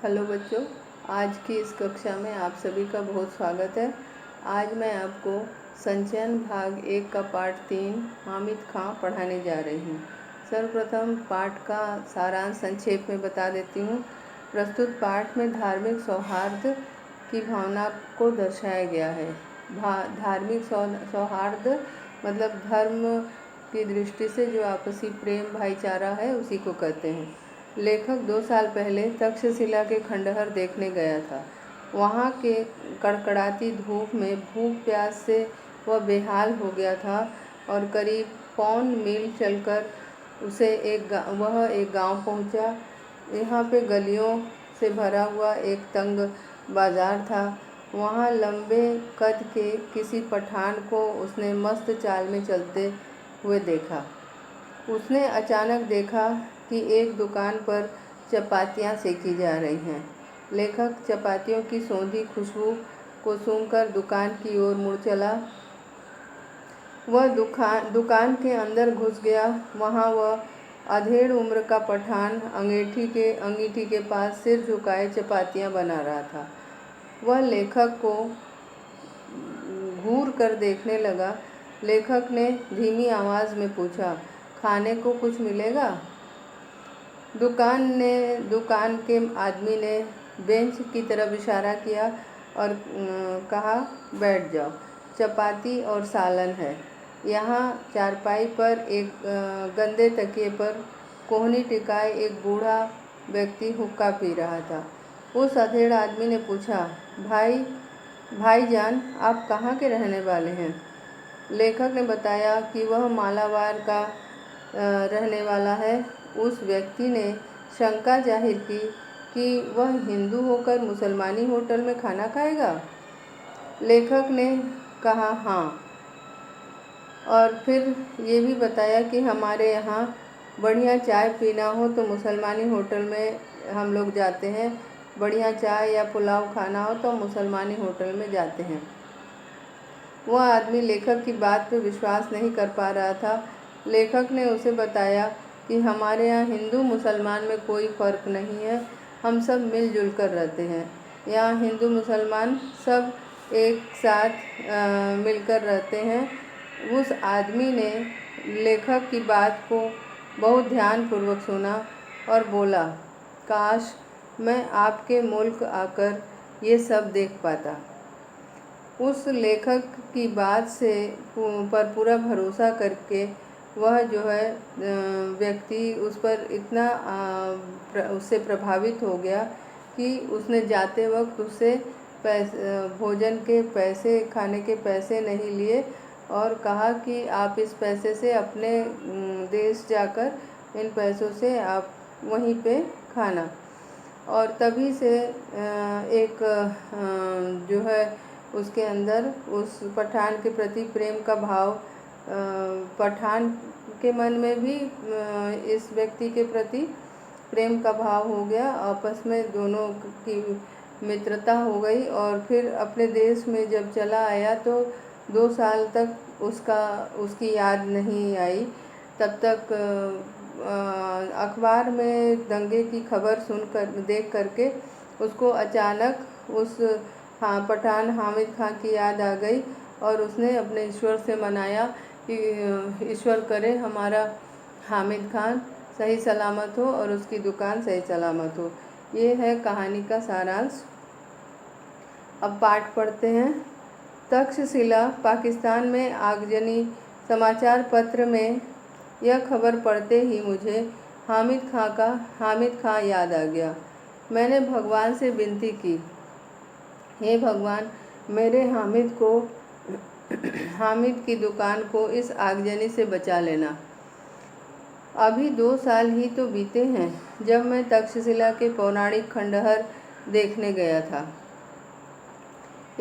Hello बच्चों, आज की इस कक्षा में आप सभी का बहुत स्वागत है। आज मैं आपको संचयन भाग 1 का पाठ 3 हामिद खां पढ़ाने जा रही हूँ। सर्वप्रथम पाठ का सारांश संक्षेप में बता देती हूँ। प्रस्तुत पाठ में धार्मिक सौहार्द की भावना को दर्शाया गया है। धार्मिक सौहार्द मतलब धर्म की दृष्टि से जो आपसी प्रेम भाईचारा है उसी को कहते हैं। लेखक 2 साल पहले तक्षशिला के खंडहर देखने गया था। वहाँ के कड़कड़ाती धूप में भूख प्यास से वह बेहाल हो गया था और करीब पौन मील चलकर वह एक गांव पहुँचा। यहाँ पे गलियों से भरा हुआ एक तंग बाजार था। वहाँ लंबे कद के किसी पठान को उसने मस्त चाल में चलते हुए देखा। उसने अचानक देखा कि एक दुकान पर चपातियाँ सेकी जा रही हैं। लेखक चपातियों की सौंधी खुशबू को सूंघकर दुकान की ओर मुड़ चला। वह दुकान के अंदर घुस गया। वहाँ वह अधेड़ उम्र का पठान अंगीठी के पास सिर झुकाए चपातियाँ बना रहा था। वह लेखक को घूर कर देखने लगा। लेखक ने धीमी आवाज़ में पूछा, खाने को कुछ मिलेगा? दुकान के आदमी ने बेंच की तरफ इशारा किया और कहा, बैठ जाओ, चपाती और सालन है। यहाँ चारपाई पर एक गंदे तकिए पर कोहनी टिकाए एक बूढ़ा व्यक्ति हुक्का पी रहा था। उस अधेड़ आदमी ने पूछा, भाईजान, आप कहाँ के रहने वाले हैं? लेखक ने बताया कि वह मालाबार का रहने वाला है। उस व्यक्ति ने शंका जाहिर की कि वह हिंदू होकर मुसलमानी होटल में खाना खाएगा। लेखक ने कहा हाँ, और फिर ये भी बताया कि हमारे यहाँ बढ़िया चाय पीना हो तो मुसलमानी होटल में हम लोग जाते हैं, बढ़िया चाय या पुलाव खाना हो तो मुसलमानी होटल में जाते हैं। वह आदमी लेखक की बात पर विश्वास नहीं कर पा रहा था। लेखक ने उसे बताया कि हमारे यहाँ हिंदू मुसलमान में कोई फ़र्क नहीं है, हम सब मिलजुल कर रहते हैं। यहाँ हिंदू मुसलमान सब एक साथ मिलकर रहते हैं। उस आदमी ने लेखक की बात को बहुत ध्यानपूर्वक सुना और बोला, काश मैं आपके मुल्क आकर ये सब देख पाता। उस लेखक की बात पर पूरा भरोसा करके वह जो है व्यक्ति उस पर इतना उससे प्रभावित हो गया कि उसने जाते वक्त उससे भोजन के पैसे, खाने के पैसे नहीं लिए और कहा कि आप इस पैसे से अपने देश जाकर इन पैसों से आप वहीं पे खाना। और तभी से एक जो है उसके अंदर उस पठान के प्रति प्रेम का भाव, पठान के मन में भी इस व्यक्ति के प्रति प्रेम का भाव हो गया। आपस में दोनों की मित्रता हो गई और फिर अपने देश में जब चला आया तो 2 साल तक उसकी याद नहीं आई। तब तक अखबार में दंगे की खबर देख करके उसको अचानक उस पठान हामिद खां की याद आ गई और उसने अपने ईश्वर से मनाया कि ईश्वर करे हमारा हामिद खान सही सलामत हो और उसकी दुकान सही सलामत हो। ये है कहानी का सारांश। अब पाठ पढ़ते हैं। तक्षशिला, पाकिस्तान में आगजनी समाचार पत्र में यह खबर पढ़ते ही मुझे हामिद खां याद आ गया। मैंने भगवान से विनती की, हे भगवान, मेरे हामिद की दुकान को इस आगजनी से बचा लेना। अभी 2 साल ही तो बीते हैं जब मैं तक्षशिला के पौराणिक खंडहर देखने गया था।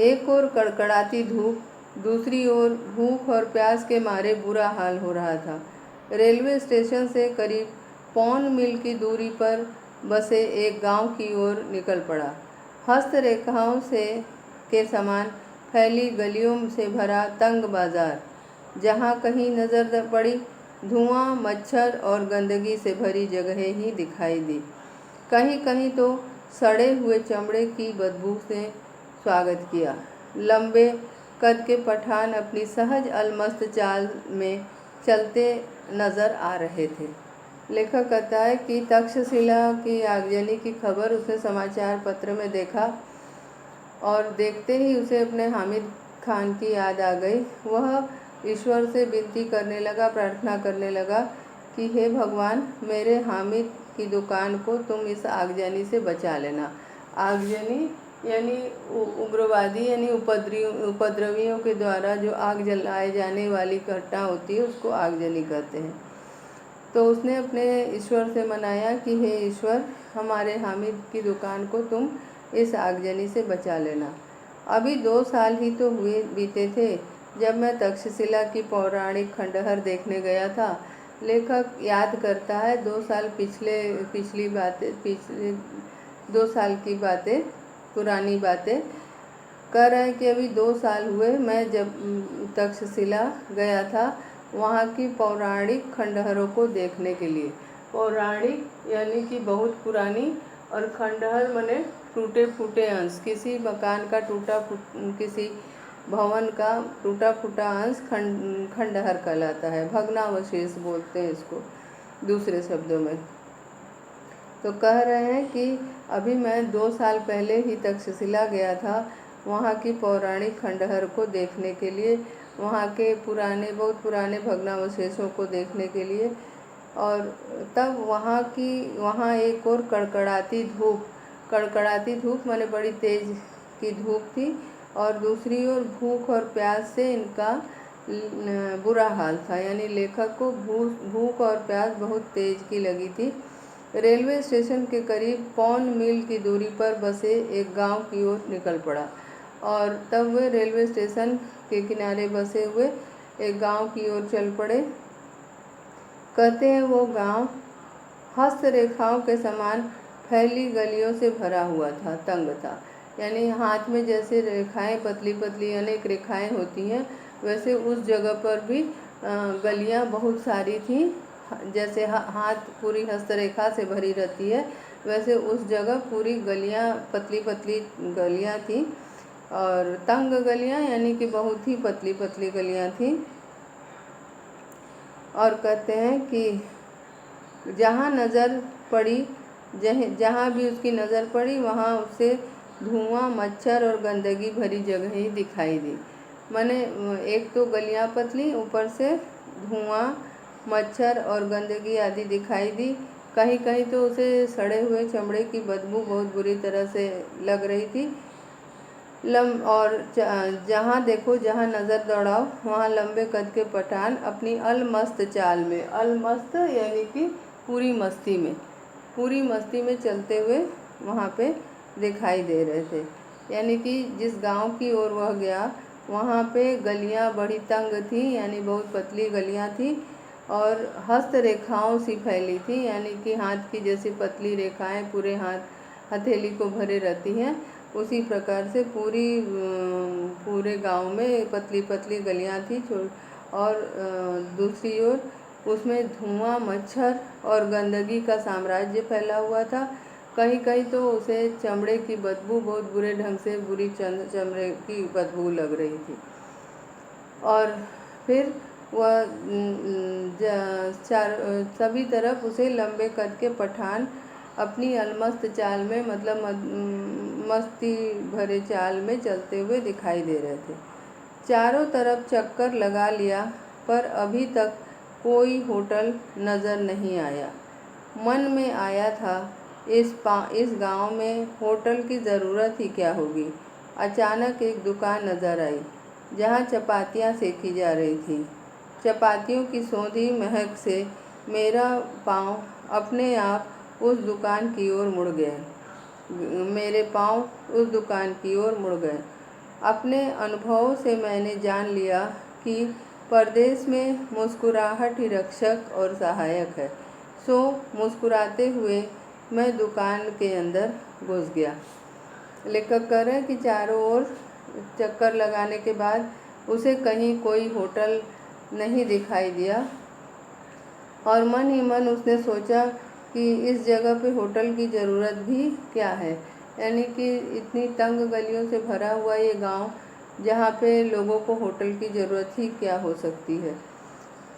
एक ओर कड़कड़ाती धूप, दूसरी ओर भूख और प्यास के मारे बुरा हाल हो रहा था। रेलवे स्टेशन से करीब पौन मील की दूरी पर बसे एक गांव की ओर निकल पड़ा। हस्तरेखाओं के समान फैली गलियों से भरा तंग बाजार, जहाँ कहीं नज़र पड़ी धुआं, मच्छर और गंदगी से भरी जगहें ही दिखाई दी। कहीं कहीं तो सड़े हुए चमड़े की बदबू से स्वागत किया। लंबे कद के पठान अपनी सहज अलमस्त चाल में चलते नजर आ रहे थे। लेखक कहता है कि तक्षशिला की आगजनी की खबर उसने समाचार पत्र में देखा और देखते ही उसे अपने हामिद खान की याद आ गई। वह ईश्वर से विनती करने लगा, प्रार्थना करने लगा कि हे भगवान, मेरे हामिद की दुकान को तुम इस आगजनी से बचा लेना। आगजनी यानी उग्रवादी यानी उपद्रवियों के द्वारा जो आग जलाए जाने वाली घटना होती है उसको आगजनी कहते हैं। तो उसने अपने ईश्वर से मनाया कि हे ईश्वर, हमारे हामिद की दुकान को तुम इस आगजनी से बचा लेना। अभी 2 साल ही तो हुए बीते थे जब मैं तक्षशिला की पौराणिक खंडहर देखने गया था। लेखक याद करता है 2 साल पिछले 2 साल की बातें, पुरानी बातें कह रहे हैं कि अभी 2 साल हुए मैं जब तक्षशिला गया था वहाँ की पौराणिक खंडहरों को देखने के लिए। पौराणिक यानी कि बहुत पुरानी, और खंडहर माने टूटे फूटे अंश, किसी मकान का किसी भवन का टूटा फूटा अंश खंडहर कहलाता है। भग्नावशेष बोलते हैं इसको दूसरे शब्दों में। तो कह रहे हैं कि अभी मैं 2 साल पहले ही तक्षशिला गया था वहाँ की पौराणिक खंडहर को देखने के लिए, वहाँ के बहुत पुराने भग्नावशेषों को देखने के लिए। और तब वहाँ एक और कड़कड़ाती धूप माने बड़ी तेज की धूप थी, और दूसरी ओर भूख और प्यास से इनका बुरा हाल था। यानी लेखक को भूख और प्यास बहुत तेज की लगी थी। रेलवे स्टेशन के करीब 1.25 मील की दूरी पर बसे एक गांव की ओर निकल पड़ा, और तब वे रेलवे स्टेशन के किनारे बसे हुए एक गांव की ओर चल पड़े। कहते हैं वो गांव हस्तरेखाओं के समान फैली गलियों से भरा हुआ था, तंग था। यानी हाथ में जैसे रेखाएं, पतली पतली अनेक रेखाएं होती हैं, वैसे उस जगह पर भी गलियां बहुत सारी थी। जैसे हाथ पूरी हस्तरेखा से भरी रहती है, वैसे उस जगह पूरी गलियां, पतली पतली गलियां थी, और तंग गलियां यानी कि बहुत ही पतली पतली गलियां थी। और कहते हैं कि जहाँ नज़र पड़ी, जहाँ भी उसकी नज़र पड़ी वहाँ उसे धुआं, मच्छर और गंदगी भरी जगह ही दिखाई दी। माने एक तो गलियाँ पतली, ऊपर से धुआं, मच्छर और गंदगी आदि दिखाई दी। कहीं कहीं तो उसे सड़े हुए चमड़े की बदबू बहुत बुरी तरह से लग रही थी। और जहाँ देखो, जहाँ नज़र दौड़ाओ, वहाँ लंबे कद के पठान अपनी अलमस्त चाल में, अलमस्त यानी कि पूरी मस्ती में चलते हुए वहाँ पे दिखाई दे रहे थे। यानी कि जिस गांव की ओर वह गया वहाँ पे गलियाँ बड़ी तंग थी, यानी बहुत पतली गलियाँ थी, और हस्त रेखाओं सी फैली थी, यानी कि हाथ की जैसी पतली रेखाएं पूरे हथेली को भरे रहती हैं, उसी प्रकार से पूरे गांव में पतली पतली गलियां थी। और दूसरी ओर उसमें धुआं, मच्छर और गंदगी का साम्राज्य फैला हुआ था। कहीं कहीं तो उसे चमड़े की बदबू बहुत बुरे ढंग से चमड़े की बदबू लग रही थी। और फिर वह सभी तरफ उसे लंबे कद के पठान अपनी अलमस्त चाल में, मतलब मस्ती भरे चाल में चलते हुए दिखाई दे रहे थे। चारों तरफ चक्कर लगा लिया पर अभी तक कोई होटल नज़र नहीं आया। मन में आया था इस गांव में होटल की ज़रूरत ही क्या होगी। अचानक एक दुकान नज़र आई जहां चपातियां सेकी जा रही थी। चपातियों की सौंधी महक से मेरा पाँव अपने आप उस दुकान की ओर मुड़ गए। अपने अनुभवों से मैंने जान लिया कि परदेश में मुस्कुराहट ही रक्षक और सहायक है। सो मुस्कुराते हुए मैं दुकान के अंदर घुस गया। लेखक कह रहे हैं कि चारों ओर चक्कर लगाने के बाद उसे कहीं कोई होटल नहीं दिखाई दिया, और मन ही मन उसने सोचा कि इस जगह पे होटल की ज़रूरत भी क्या है। यानी कि इतनी तंग गलियों से भरा हुआ ये गांव, जहाँ पे लोगों को होटल की ज़रूरत ही क्या हो सकती है।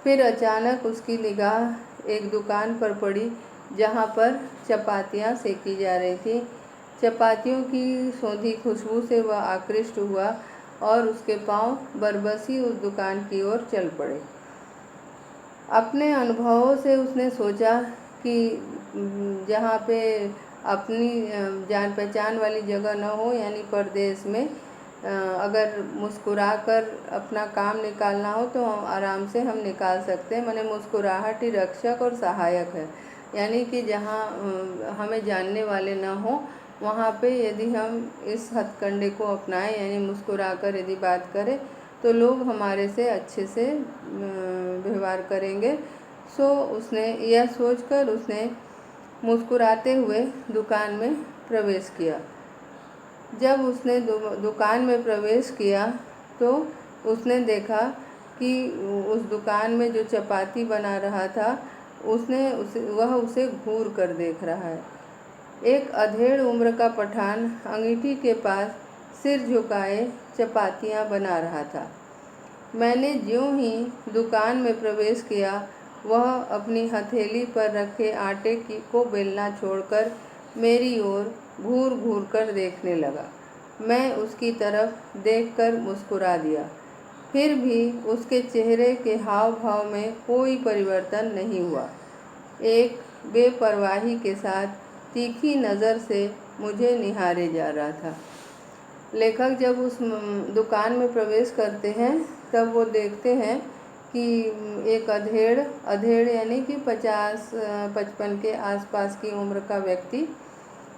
फिर अचानक उसकी निगाह एक दुकान पर पड़ी जहाँ पर चपातियाँ सेकी जा रही थी। चपातियों की सौंधी खुशबू से वह आकृष्ट हुआ और उसके पांव बरबसी उस दुकान की ओर चल पड़े। अपने अनुभवों से उसने सोचा कि जहाँ पे अपनी जान पहचान वाली जगह न हो, यानी परदेश में अगर मुस्कुराकर अपना काम निकालना हो तो आराम से हम निकाल सकते हैं। माने मुस्कुराहट ही रक्षक और सहायक है। यानी कि जहाँ हमें जानने वाले ना हो, वहाँ पे यदि हम इस हथकंडे को अपनाएं, यानी मुस्कुराकर यदि बात करें, तो लोग हमारे से अच्छे से व्यवहार करेंगे। सो उसने यह सोचकर उसने मुस्कुराते हुए दुकान में प्रवेश किया। जब उसने दुकान में प्रवेश किया तो उसने देखा कि उस दुकान में जो चपाती बना रहा था वह उसे घूर कर देख रहा है। एक अधेड़ उम्र का पठान अंगीठी के पास सिर झुकाए चपातियाँ बना रहा था। मैंने ज्यों ही दुकान में प्रवेश किया, वह अपनी हथेली पर रखे आटे को बेलना छोड़कर मेरी ओर घूर घूर कर देखने लगा। मैं उसकी तरफ देखकर मुस्कुरा दिया। फिर भी उसके चेहरे के हाव भाव में कोई परिवर्तन नहीं हुआ। एक बेपरवाही के साथ तीखी नज़र से मुझे निहारे जा रहा था। लेखक जब उस दुकान में प्रवेश करते हैं तब वो देखते हैं कि एक अधेड़ यानी कि 50-55 के आसपास की उम्र का व्यक्ति,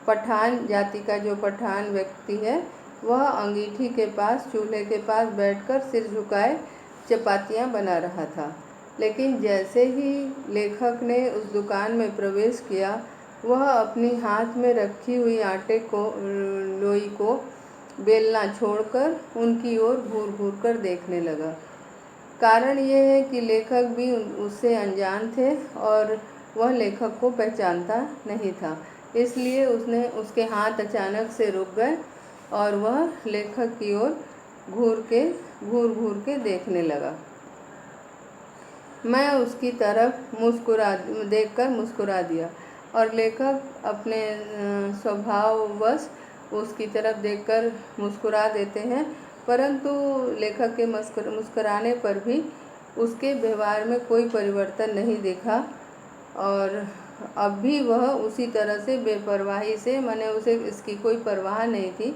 पठान जाति का जो पठान व्यक्ति है, वह अंगीठी के पास चूल्हे के पास बैठकर सिर झुकाए चपातियाँ बना रहा था। लेकिन जैसे ही लेखक ने उस दुकान में प्रवेश किया, वह अपनी हाथ में रखी हुई आटे को लोई को बेलना छोड़कर उनकी ओर घूर घूर कर देखने लगा। कारण यह है कि लेखक भी उससे अनजान थे और वह लेखक को पहचानता नहीं था। इसलिए उसके हाथ अचानक से रुक गए और वह लेखक की ओर घूर घूर के देखने लगा। मैं उसकी तरफ देखकर मुस्कुरा दिया और लेखक अपने स्वभाववश उसकी तरफ देखकर मुस्कुरा देते हैं, परंतु लेखक के मुस्कुराने पर भी उसके व्यवहार में कोई परिवर्तन नहीं दिखा और अब भी वह उसी तरह से बेपरवाही से, माने उसे इसकी कोई परवाह नहीं थी।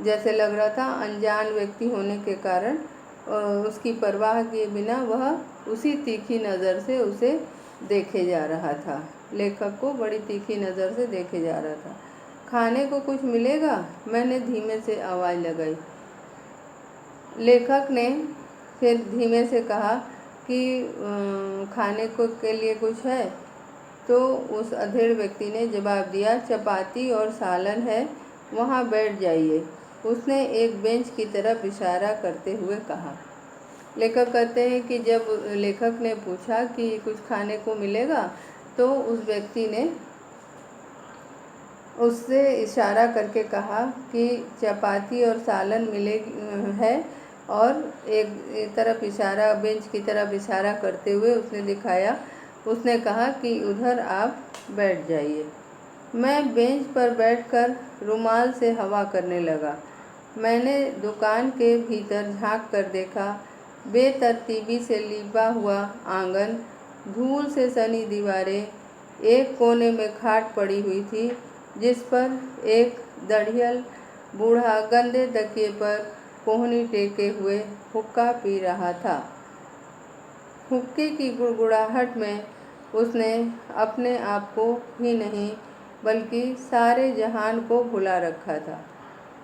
जैसे लग रहा था अनजान व्यक्ति होने के कारण उसकी परवाह किए बिना वह उसी तीखी नज़र से उसे देखे जा रहा था। लेखक को बड़ी तीखी नज़र से देखे जा रहा था। खाने को कुछ मिलेगा? मैंने धीमे से आवाज़ लगाई। लेखक ने फिर धीमे से कहा कि खाने को के लिए कुछ है? तो उस अधेड़ व्यक्ति ने जवाब दिया, चपाती और सालन है, वहाँ बैठ जाइए। उसने एक बेंच की तरफ इशारा करते हुए कहा। लेखक कहते हैं कि जब लेखक ने पूछा कि कुछ खाने को मिलेगा, तो उस व्यक्ति ने उससे इशारा करके कहा कि चपाती और सालन मिले है, और एक तरफ इशारा, बेंच की तरफ इशारा करते हुए उसने दिखाया। उसने कहा कि उधर आप बैठ जाइए। मैं बेंच पर बैठकर रुमाल से हवा करने लगा। मैंने दुकान के भीतर झांक कर देखा। बेतरतीबी से लिपा हुआ आंगन, धूल से सनी दीवारें, एक कोने में खाट पड़ी हुई थी जिस पर एक दढ़ियल बूढ़ा गंदे तकिए पर कोहनी टेके हुए हुक्का पी रहा था। हुक्के की गुड़गुड़ाहट में उसने अपने आप को ही नहीं बल्कि सारे जहान को भुला रखा था।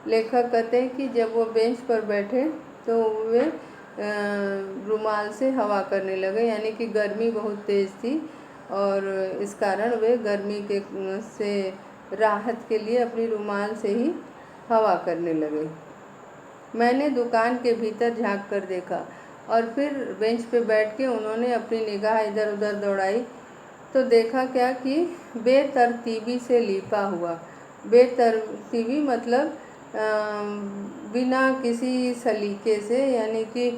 लेखक कहते हैं कि जब वो बेंच पर बैठे तो वे रुमाल से हवा करने लगे, यानी कि गर्मी बहुत तेज़ थी और इस कारण वे गर्मी के से राहत के लिए अपनी रुमाल से ही हवा करने लगे। मैंने दुकान के भीतर झांक कर देखा और फिर बेंच पे बैठ के उन्होंने अपनी निगाह इधर उधर दौड़ाई तो देखा क्या कि बेतरतीबी से लिपा हुआ बेतरतीबी मतलब बिना किसी सलीके से, यानी कि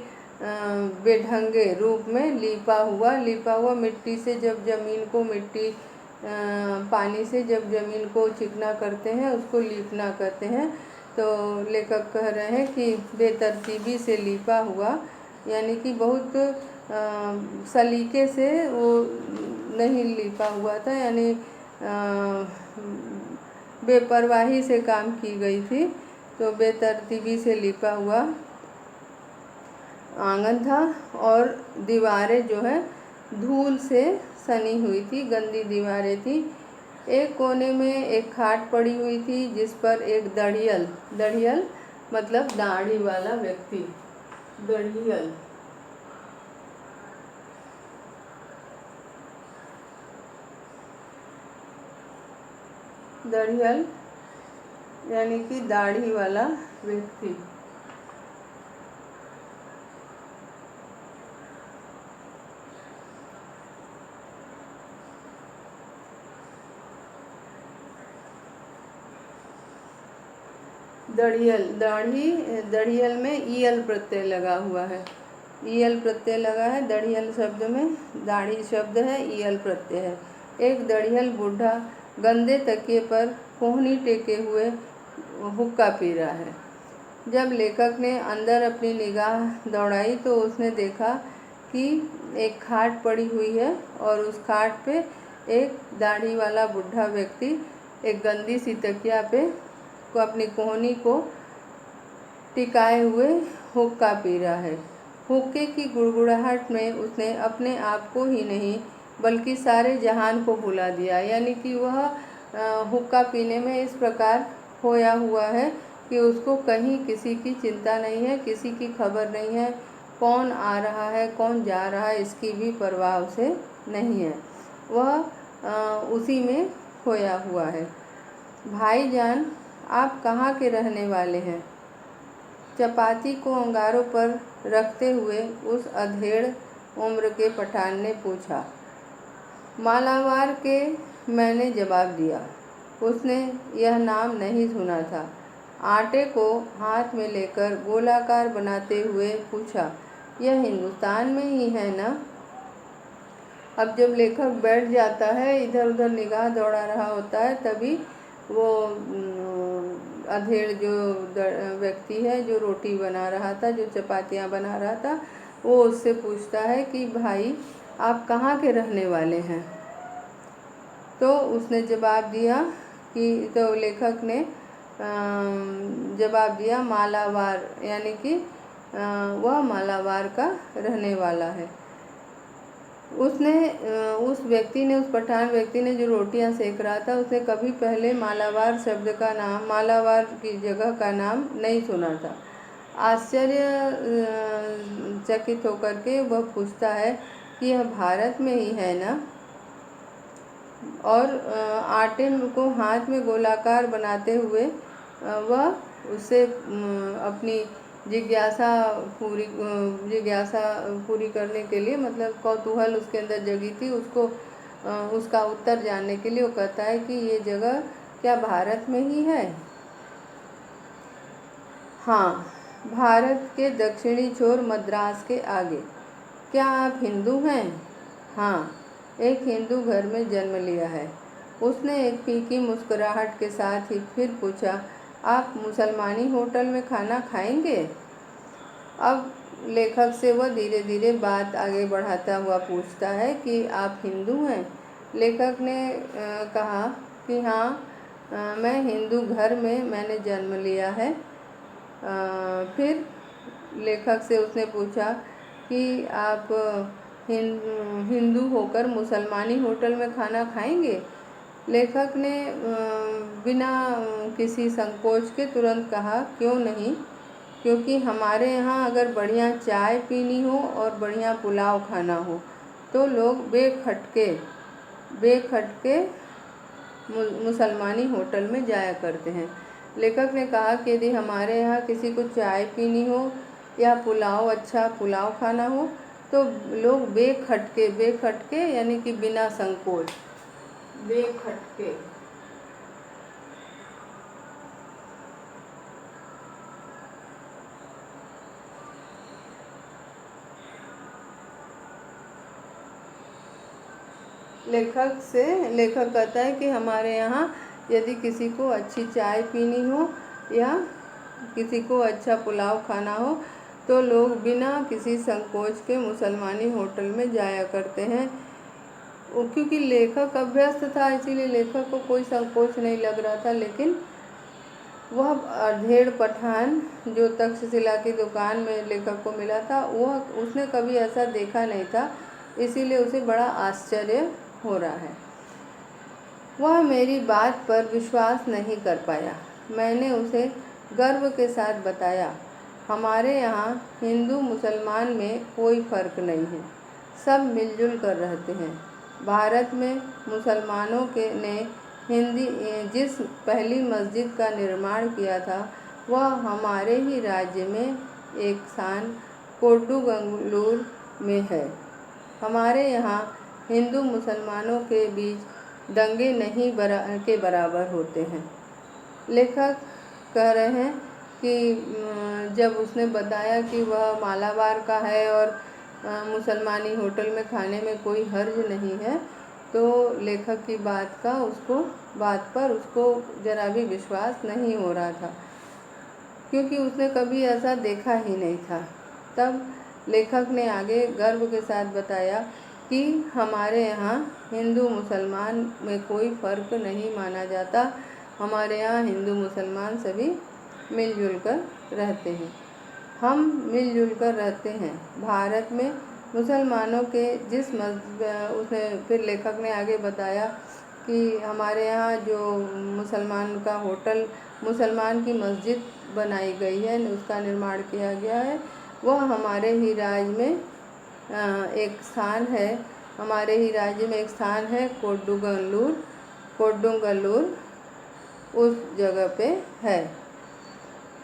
बेढंगे रूप में लिपा हुआ मिट्टी से, जब ज़मीन को पानी से जब ज़मीन को चिकना करते हैं उसको लीपना कहते हैं। तो लेखक कह रहे हैं कि बेतरतीबी से लिपा हुआ, यानी कि बहुत सलीके से वो नहीं लिपा हुआ था, यानी बेपरवाही से काम की गई थी। तो बेतरतीबी से लिपा हुआ आंगन था और दीवारें जो है धूल से सनी हुई थी, गंदी दीवारें थी। एक कोने में एक खाट पड़ी हुई थी जिस पर एक दढ़ियल मतलब दाढ़ी वाला व्यक्ति, दढ़ियल यानी कि दाढ़ी वाला व्यक्ति। दढ़ियल में ईयल प्रत्यय लगा हुआ है, ईयल प्रत्यय लगा है दढ़ियल शब्द में, दाढ़ी शब्द है, ईयल प्रत्यय है। एक दढ़ियल बूढ़ा गंदे तकिए पर कोहनी टेके हुए हुक्का पी रहा है। जब लेखक ने अंदर अपनी निगाह दौड़ाई तो उसने देखा कि एक खाट पड़ी हुई है और उस खाट पे एक दाढ़ी वाला बूढ़ा व्यक्ति एक गंदी सी तकिया पे अपनी कोहनी को टिकाए हुए हुक्का पी रहा है। हुक्के की गुड़गुड़ाहट में उसने अपने आप को ही नहीं बल्कि सारे जहान को भुला दिया, यानी कि वह हुक्का पीने में इस प्रकार खोया हुआ है कि उसको कहीं किसी की चिंता नहीं है, किसी की खबर नहीं है, कौन आ रहा है कौन जा रहा है इसकी भी परवाह उसे नहीं है, वह उसी में खोया हुआ है। भाईजान, आप कहाँ के रहने वाले हैं? चपाती को अंगारों पर रखते हुए उस अधेड़ उम्र के पठान ने पूछा। मालाबार के, मैंने जवाब दिया। उसने यह नाम नहीं सुना था। आटे को हाथ में लेकर गोलाकार बनाते हुए पूछा, यह हिंदुस्तान में ही है ना? अब जब लेखक बैठ जाता है, इधर उधर निगाह दौड़ा रहा होता है, तभी वो अधेड़ जो व्यक्ति है जो रोटी बना रहा था, जो चपातियाँ बना रहा था, वो उससे पूछता है कि भाई आप कहाँ के रहने वाले हैं? तो उसने जवाब दिया कि, तो लेखक ने जवाब दिया मालाबार, यानी कि वह मालाबार का रहने वाला है। उस व्यक्ति ने, उस पठान व्यक्ति ने जो रोटियां सेक रहा था, उसने कभी पहले मालाबार शब्द का नाम, मालाबार की जगह का नाम नहीं सुना था। आश्चर्यचकित होकर के वह पूछता है कि यह भारत में ही है ना? और आटे को हाथ में गोलाकार बनाते हुए वह उससे अपनी जिज्ञासा पूरी करने के लिए, मतलब कौतूहल उसके अंदर जगी थी, उसको उसका उत्तर जानने के लिए वो कहता है कि ये जगह क्या भारत में ही है? हाँ, भारत के दक्षिणी छोर मद्रास के आगे। क्या आप हिंदू हैं? हाँ, एक हिंदू घर में जन्म लिया है। उसने एक फीकी मुस्कुराहट के साथ ही फिर पूछा, आप मुसलमानी होटल में खाना खाएंगे? अब लेखक से वह धीरे धीरे बात आगे बढ़ाता हुआ पूछता है कि आप हिंदू हैं? लेखक ने कहा कि हाँ, मैं हिंदू घर में मैंने जन्म लिया है। फिर लेखक से उसने पूछा कि आप हिंदू होकर मुसलमानी होटल में खाना खाएंगे? लेखक ने बिना किसी संकोच के तुरंत कहा, क्यों नहीं, क्योंकि हमारे यहाँ अगर बढ़िया चाय पीनी हो और बढ़िया पुलाव खाना हो तो लोग बेखटके मुसलमानी होटल में जाया करते हैं। लेखक ने कहा कि यदि हमारे यहाँ किसी को चाय पीनी हो या अच्छा पुलाव खाना हो तो लोग बेखटके यानी कि बिना संकोच, बेखटके लेखक कहता है कि हमारे यहाँ यदि किसी को अच्छी चाय पीनी हो या किसी को अच्छा पुलाव खाना हो तो लोग बिना किसी संकोच के मुसलमानी होटल में जाया करते हैं। क्योंकि लेखक अभ्यस्त था इसीलिए लेखक को कोई संकोच नहीं लग रहा था, लेकिन वह अधेड़ पठान जो तक्षशिला की दुकान में लेखक को मिला था वह उसने कभी ऐसा देखा नहीं था, इसीलिए उसे बड़ा आश्चर्य हो रहा है। वह मेरी बात पर विश्वास नहीं कर पाया। मैंने उसे गर्व के साथ बताया, हमारे यहाँ हिंदू मुसलमान में कोई फ़र्क नहीं है, सब मिलजुल कर रहते हैं। भारत में मुसलमानों ने जिस पहली मस्जिद का निर्माण किया था वह हमारे ही राज्य में एक स्थान कोडुगंगलूर में है। हमारे यहाँ हिंदू मुसलमानों के बीच दंगे नहीं के बराबर होते हैं। लेखक कह रहे हैं कि जब उसने बताया कि वह मालाबार का है और मुसलमानी होटल में खाने में कोई हर्ज नहीं है, तो लेखक की बात पर उसको ज़रा भी विश्वास नहीं हो रहा था, क्योंकि उसने कभी ऐसा देखा ही नहीं था। तब लेखक ने आगे गर्व के साथ बताया कि हमारे यहाँ हिंदू मुसलमान में कोई फ़र्क नहीं माना जाता, हमारे यहाँ हिंदू मुसलमान सभी मिलजुल कर रहते हैं। हम मिलजुल कर रहते हैं। भारत में मुसलमानों के उसने फिर लेखक ने आगे बताया कि हमारे यहाँ जो मुसलमान की मस्जिद बनाई गई है, उसका निर्माण किया गया है, वह हमारे ही राज्य में एक स्थान है। हमारे ही राज्य में एक स्थान है कोडुंगलूर उस जगह पे है।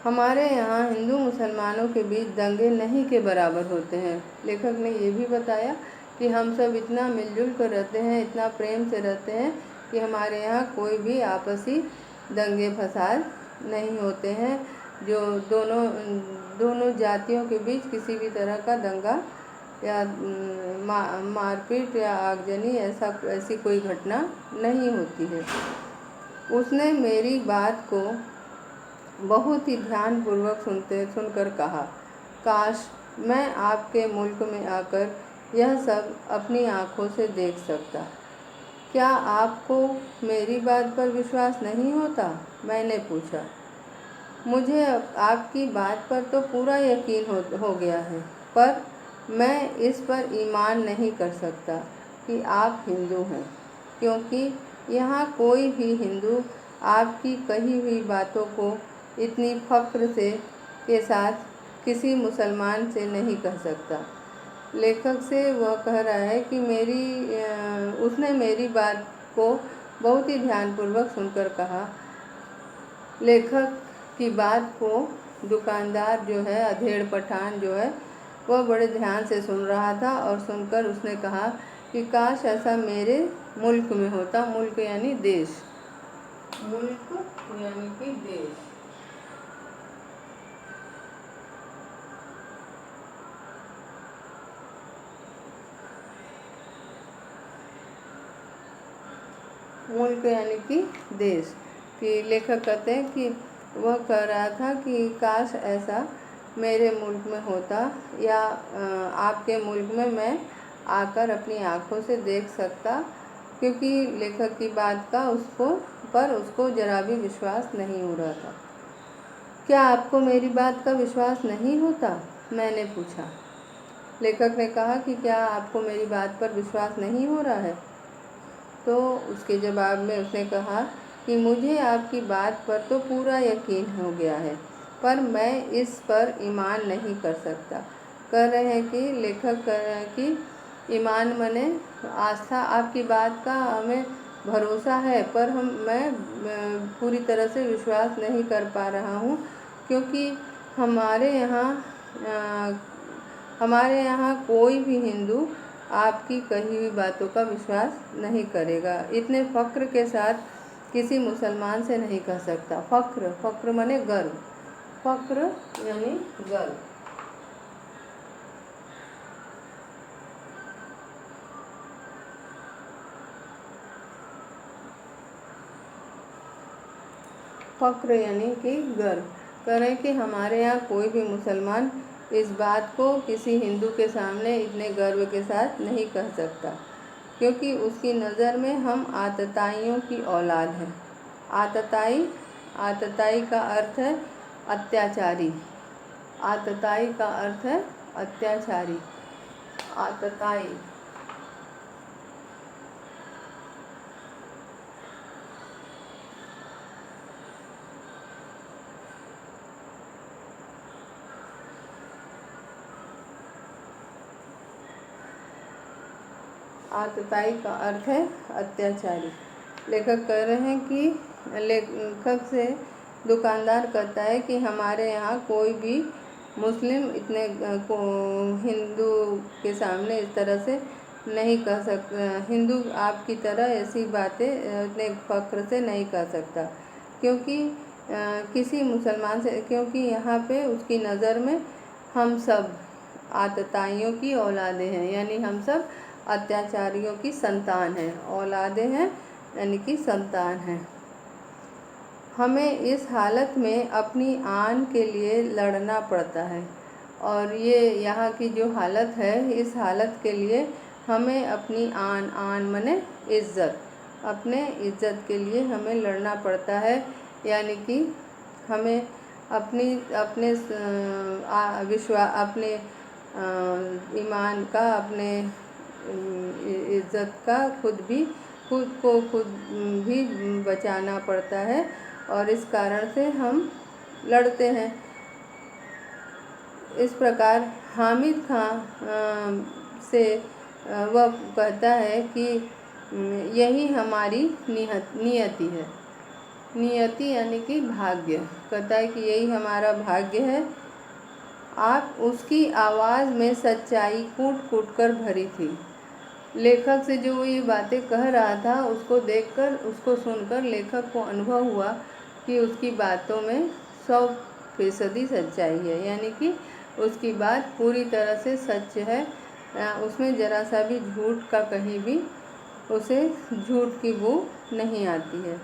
हमारे यहाँ हिंदू मुसलमानों के बीच दंगे नहीं के बराबर होते हैं। लेखक ने ये भी बताया कि हम सब इतना मिलजुल कर रहते हैं, इतना प्रेम से रहते हैं कि हमारे यहाँ कोई भी आपसी दंगे फसाद नहीं होते हैं। जो दोनों जातियों के बीच किसी भी तरह का दंगा या मारपीट या आगजनी ऐसी कोई घटना नहीं होती है। उसने मेरी बात को बहुत ही ध्यानपूर्वक सुनकर कहा, काश मैं आपके मुल्क में आकर यह सब अपनी आँखों से देख सकता। क्या आपको मेरी बात पर विश्वास नहीं होता? मैंने पूछा। मुझे आपकी बात पर तो पूरा यकीन हो गया है, पर मैं इस पर ईमान नहीं कर सकता कि आप हिंदू हैं, क्योंकि यहाँ कोई भी हिंदू आपकी कही हुई बातों को इतनी फ़ख्र के साथ किसी मुसलमान से नहीं कह सकता। लेखक से वह कह रहा है कि उसने मेरी बात को बहुत ही ध्यानपूर्वक सुनकर कहा। लेखक की बात को दुकानदार जो है, अधेड़ पठान जो है, वह बड़े ध्यान से सुन रहा था और सुनकर उसने कहा कि काश ऐसा मेरे मुल्क में होता। मुल्क यानी देश, मुल्क यानी कि देश। मुल्क यानी कि देश। कि लेखक कहते हैं कि वह कह रहा था कि काश ऐसा मेरे मुल्क में होता या आपके मुल्क में मैं आकर अपनी आँखों से देख सकता, क्योंकि लेखक की बात का उसको ज़रा भी विश्वास नहीं हो रहा था। क्या आपको मेरी बात का विश्वास नहीं होता? मैंने पूछा। लेखक ने कहा कि क्या आपको मेरी बात पर विश्वास नहीं हो रहा है? तो उसके जवाब में उसने कहा कि मुझे आपकी बात पर तो पूरा यकीन हो गया है, पर मैं इस पर ईमान नहीं कर सकता। कह रहे हैं कि लेखक कह रहे हैं कि ईमान माने आस्था, आपकी बात का हमें भरोसा है, पर मैं पूरी तरह से विश्वास नहीं कर पा रहा हूँ, क्योंकि हमारे यहाँ कोई भी हिंदू आपकी कही हुई बातों का विश्वास नहीं करेगा। इतने फ़ख्र के साथ किसी मुसलमान से नहीं कह सकता। फ़ख्र माने गर्व, फ़ख्र यानी गर्व। फ़क्र यानी कि गर्व। कह रहे हैं कि हमारे यहाँ कोई भी मुसलमान इस बात को किसी हिंदू के सामने इतने गर्व के साथ नहीं कह सकता, क्योंकि उसकी नज़र में हम आतताइयों की औलाद हैं। आतताई का अर्थ है अत्याचारी। आतताई का अर्थ है अत्याचारी। आतताई आतताई का अर्थ है अत्याचारी। लेखक कह रहे हैं कि लेखक से दुकानदार कहता है कि हमारे यहाँ कोई भी मुस्लिम इतने हिंदू के सामने इस तरह से नहीं कह सकता, हिंदू आपकी तरह ऐसी बातें इतने फ़ख्र से नहीं कह सकता, क्योंकि किसी मुसलमान से, क्योंकि यहाँ पे उसकी नज़र में हम सब आतताइयों की औलादें हैं, यानी हम सब अत्याचारियों की संतान हैं। औलादें हैं यानी कि संतान हैं। हमें इस हालत में अपनी आन के लिए लड़ना पड़ता है, और ये यहाँ की जो हालत है, इस हालत के लिए हमें अपनी आन माने इज़्ज़त, अपने इज़्ज़त के लिए हमें लड़ना पड़ता है, यानी कि हमें अपने ईमान का, अपने इज़्ज़त का खुद भी बचाना पड़ता है, और इस कारण से हम लड़ते हैं। इस प्रकार हामिद खां से वह कहता है कि यही हमारी नियति है। नियति यानी कि भाग्य। कहता है कि यही हमारा भाग्य है। आप उसकी आवाज़ में सच्चाई कूट कूट कर भरी थी। लेखक से जो ये बातें कह रहा था, उसको देखकर, उसको सुनकर लेखक को अनुभव हुआ कि उसकी बातों में 100% सच्चाई है, यानी कि उसकी बात पूरी तरह से सच है। उसमें ज़रा सा भी झूठ का कहीं भी उसे झूठ की बू नहीं आती है।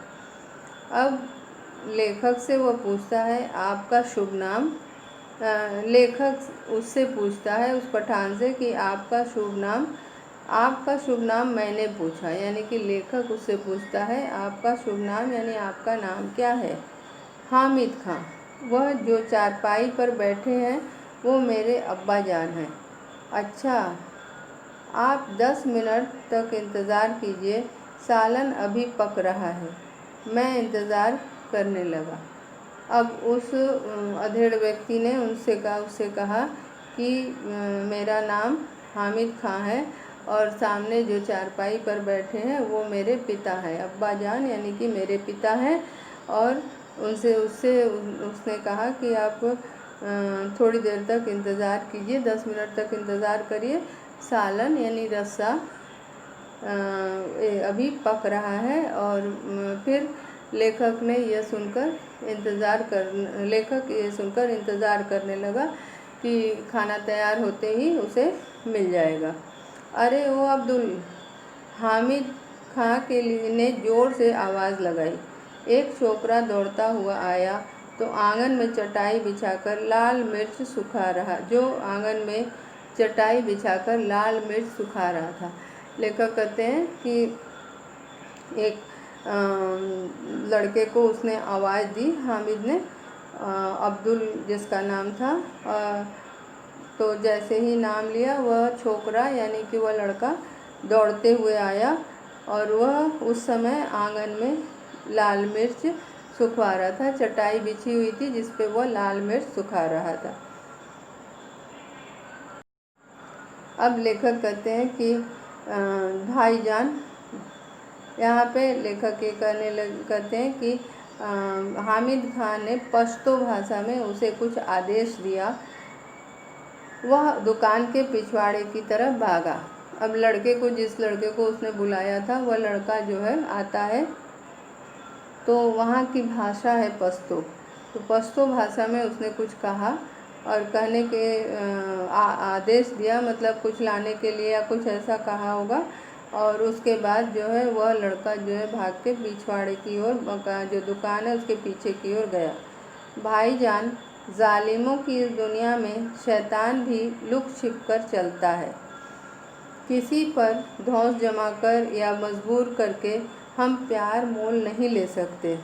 अब लेखक से वो पूछता है आपका शुभ नाम। लेखक उससे पूछता है, उस पठान से, कि आपका शुभ नाम मैंने पूछा, यानी कि लेखक उससे पूछता है आपका शुभ नाम, यानी आपका नाम क्या है। हामिद खां। वह जो चारपाई पर बैठे हैं वो मेरे अब्बा जान हैं। अच्छा, आप 10 मिनट तक इंतज़ार कीजिए, सालन अभी पक रहा है। मैं इंतज़ार करने लगा। अब उस अधेड़ व्यक्ति ने उससे कहा कि मेरा नाम हामिद खां है, और सामने जो चारपाई पर बैठे हैं वो मेरे पिता हैं। अब्बा जान यानी कि मेरे पिता हैं। और उसने कहा कि आप थोड़ी देर तक इंतज़ार कीजिए, 10 मिनट तक इंतज़ार करिए, सालन यानी रस्सा अभी पक रहा है। और फिर लेखक ये सुनकर इंतज़ार करने लगा कि खाना तैयार होते ही उसे मिल जाएगा। अरे ओ अब्दुल, हामिद खां ने ज़ोर से आवाज़ लगाई। एक छोकरा दौड़ता हुआ आया तो आंगन में चटाई बिछाकर लाल मिर्च सुखा रहा था। लेखक कहते हैं कि एक लड़के को उसने आवाज़ दी, हामिद ने, अब्दुल जिसका नाम था, तो जैसे ही नाम लिया वह छोकरा यानी कि वह लड़का दौड़ते हुए आया, और वह उस समय आंगन में लाल मिर्च सुखवा रहा था। चटाई बिछी हुई थी जिस पे वह लाल मिर्च सुखा रहा था। अब लेखक कहते हैं कि भाईजान, यहाँ पे लेखक ये कहते हैं कि हामिद खां ने पश्तो भाषा में उसे कुछ आदेश दिया। वह दुकान के पिछवाड़े की तरफ भागा। अब जिस लड़के को उसने बुलाया था, वह लड़का जो है आता है, तो वहाँ की भाषा है पश्तो। तो पश्तो भाषा में उसने कुछ कहा और कहने के आदेश दिया, मतलब कुछ लाने के लिए या कुछ ऐसा कहा होगा। और उसके बाद जो है वह लड़का जो है भाग के पिछवाड़े की ओर मकान जो दुकान है उसके पीछे की ओर गया। भाईजान, जालिमों की इस दुनिया में शैतान भी लुक छिप कर चलता है। किसी पर धौंस जमाकर या मजबूर करके हम प्यार मोल नहीं ले सकते।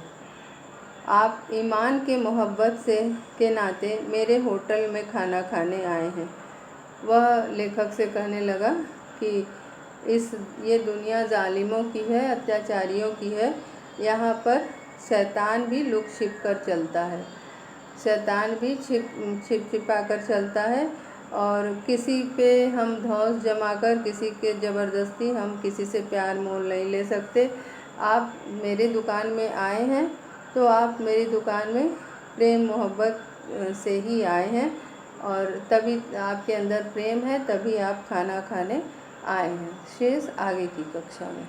आप ईमान के मोहब्बत से के नाते मेरे होटल में खाना खाने आए हैं। वह लेखक से कहने लगा कि ये दुनिया जालिमों की है, अत्याचारियों की है। यहाँ पर शैतान भी लुक छिप कर चलता है, शैतान भी छिपा कर चलता है और किसी पे हम धौंस जमाकर किसी के ज़बरदस्ती हम किसी से प्यार मोल नहीं ले सकते। आप मेरी दुकान में आए हैं तो आप मेरी दुकान में प्रेम मोहब्बत से ही आए हैं और तभी आपके अंदर प्रेम है, तभी आप खाना खाने आए हैं। शेष आगे की कक्षा में।